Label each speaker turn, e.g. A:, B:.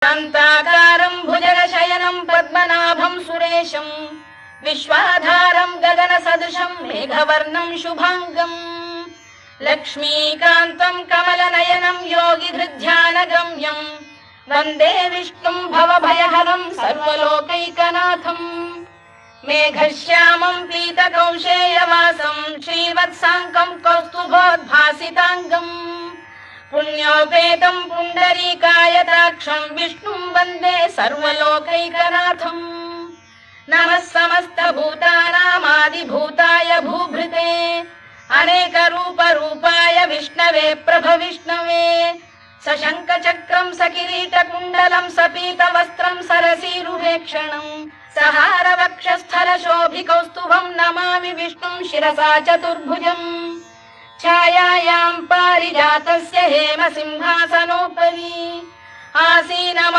A: शान्ताकारं भुजगशयनं पद्मनाभं सुरेशं विश्वाधारं गगनसदृशं मेघवर्णं शुभांगम् लक्ष्मीकान्तं कमलनयनं योगिधृध्यानगम्यं वन्दे विष्णुं भवभयहरं सर्वलोकैकनाथम् मेघश्यामं पीतकौशेयवासं श्रीवत्साङ्कं कौस्तुभोद्भासिताङ्गम् पुण्योपेतं पुण्डरीकायताक्षं विष्णुं वन्दे सर्वलोकैकनाथम् नमः समस्तभूतानामादिभूताय भूभृते अनेकरूपरूपाय विष्णवे प्रभविष्णवे सशङ्खचक्रं सकिरीटकुण्डलं सपीतवस्त्रं सरसीरुहेक्षणं सहारवक्षस्थलशोभिकौस्तुभं नमामि विष्णुं शिरसा चतुर्भुजम् छायायां पारिजातस्य हेमसिंहासनोपरि आसीनम्